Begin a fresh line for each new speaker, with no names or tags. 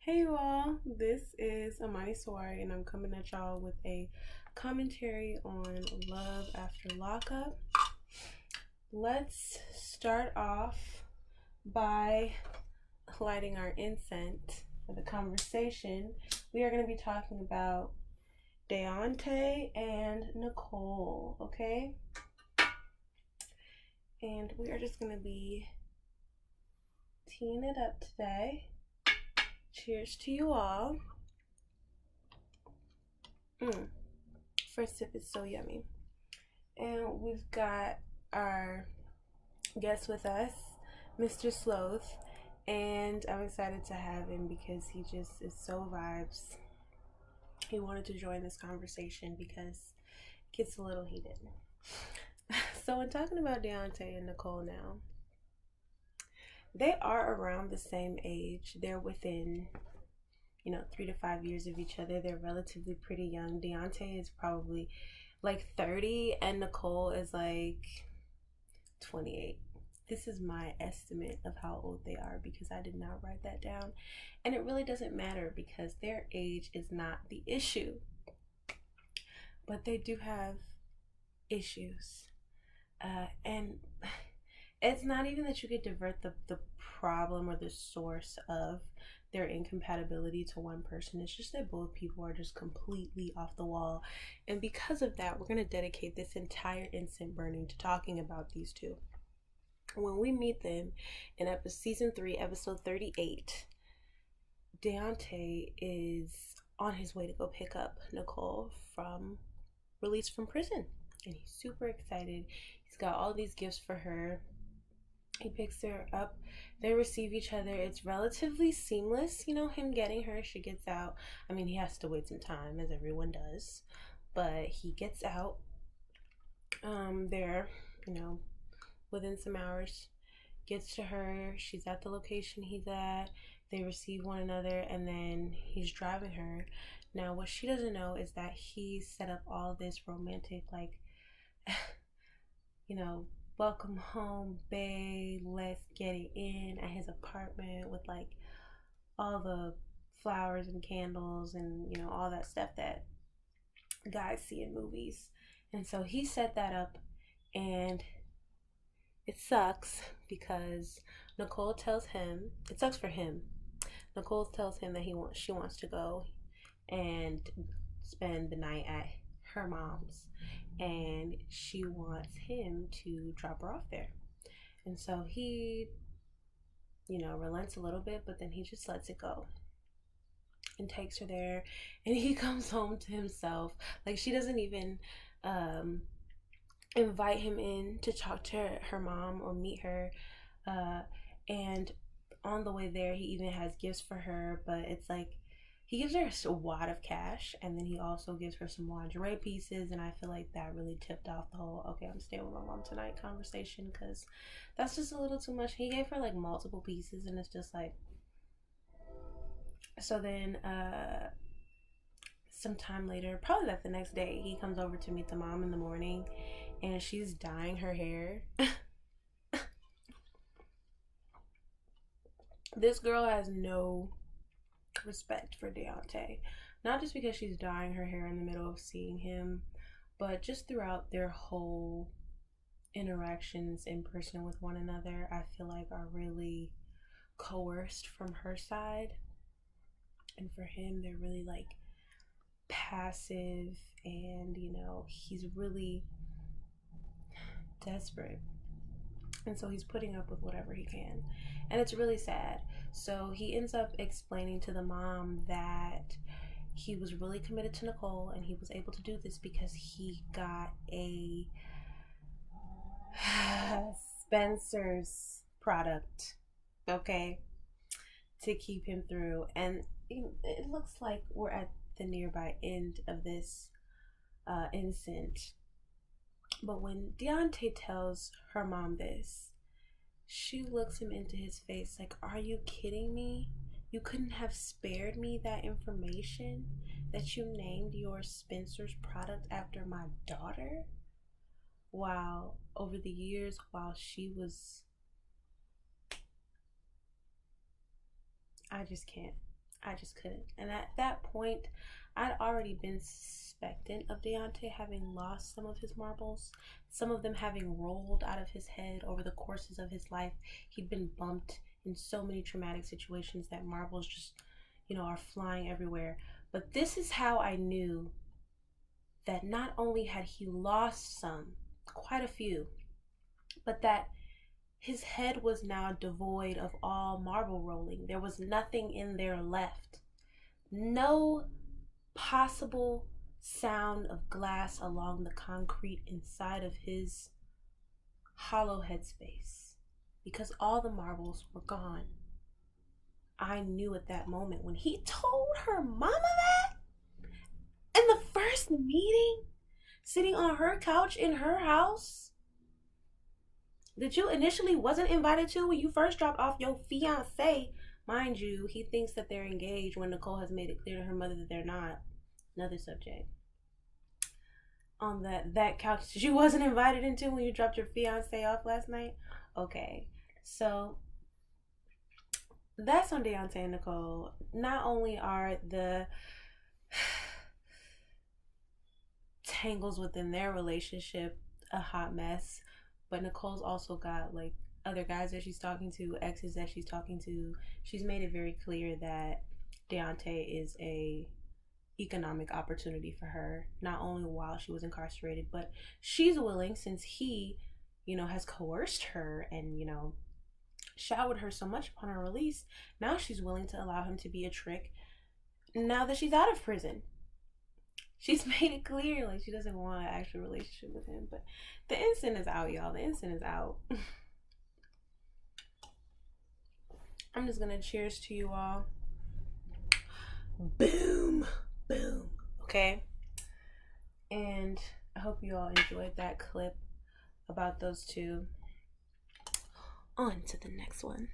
Hey you all, this is Amani Swari and I'm coming at y'all with a commentary on Love After Lockup. Let's start off by lighting our incense for the conversation. We are going to be talking about Deonte and Nicole, okay? And we are just going to be teeing it up today. Cheers to you all. First sip is so yummy. And we've got our guest with us, Mr. Slothe. And I'm excited to have him because he just is so vibes. He wanted to join this conversation because it gets a little heated. So in talking about Deonte and Nicole now, they are around the same age. They're within, 3 to 5 years of each other. They're relatively pretty young. Deonte is probably like 30 and Nicole is like 28. This is my estimate of how old they are because I did not write that down. And it really doesn't matter because their age is not the issue. But they do have issues. And it's not even that you could divert the problem or the source of their incompatibility to one person. It's just that both people are just completely off the wall. And because of that, we're going to dedicate this entire instant burning to talking about these two. When we meet them in season 3, episode 38, Deonte is on his way to go pick up Nicole released from prison. And he's super excited. He's got all these gifts for her. He picks her up. They receive each other. It's relatively seamless, him getting her. She gets out. I mean, he has to wait some time, as everyone does. But he gets out there, within some hours. Gets to her. She's at the location he's at. They receive one another, and then he's driving her. Now, what she doesn't know is that he set up all this romantic, welcome home, babe, let's get it in at his apartment with all the flowers and candles and all that stuff that guys see in movies. And so he set that up, and it sucks because Nicole tells him it sucks for him. Nicole tells him that she wants to go and spend the night at her mom's, and she wants him to drop her off there. And so he, relents a little bit, but then he just lets it go and takes her there, and he comes home to himself. She doesn't even invite him in to talk to her mom or meet her. And on the way there, he even has gifts for her, but it's he gives her a wad of cash, and then he also gives her some lingerie pieces, and I feel like that really tipped off the whole, okay, I'm staying with my mom tonight conversation, because that's just a little too much. He gave her multiple pieces, and it's just so then sometime later, probably the next day, he comes over to meet the mom in the morning, and she's dyeing her hair. This girl has no respect for Deonte, not just because she's dyeing her hair in the middle of seeing him, but just throughout their whole interactions in person with one another, I feel are really coerced from her side, and for him they're really passive, and he's really desperate, and so he's putting up with whatever he can, and it's really sad. So he ends up explaining to the mom that he was really committed to Nicole, and he was able to do this because he got a Spencer's product, okay, to keep him through. And it looks like we're at the nearby end of this instant. But when Deonte tells her mom this, she looks him into his face are you kidding me? You couldn't have spared me that information that you named your Spencer's product after my daughter? While over the years, while she was... I just can't. I just couldn't. And at that point, I'd already been suspectant of Deonte having lost some of his marbles, some of them having rolled out of his head over the courses of his life. He'd been bumped in so many traumatic situations that marbles just, are flying everywhere. But this is how I knew that not only had he lost some, quite a few, but that his head was now devoid of all marble rolling. There was nothing in there left. No possible sound of glass along the concrete inside of his hollow headspace, because all the marbles were gone. I knew at that moment when he told her mama that in the first meeting, sitting on her couch in her house, that you initially wasn't invited to when you first dropped off your fiance. Mind you, he thinks that they're engaged when Nicole has made it clear to her mother that they're not. Another subject. On that couch that you wasn't invited into when you dropped your fiance off last night. Okay, so that's on Deonte and Nicole. Not only are the tangles within their relationship a hot mess, but Nicole's also got like other guys that she's talking to, exes that she's talking to. She's made it very clear that Deonte is a economic opportunity for her, not only while she was incarcerated, but she's willing, since he, has coerced her and, showered her so much upon her release, now she's willing to allow him to be a trick now that she's out of prison. She's made it clear, like, she doesn't want an actual relationship with him. But the instant is out, y'all. The instant is out. I'm just gonna cheers to you all. Boom. Boom. Okay? And I hope you all enjoyed that clip about those two. On to the next one.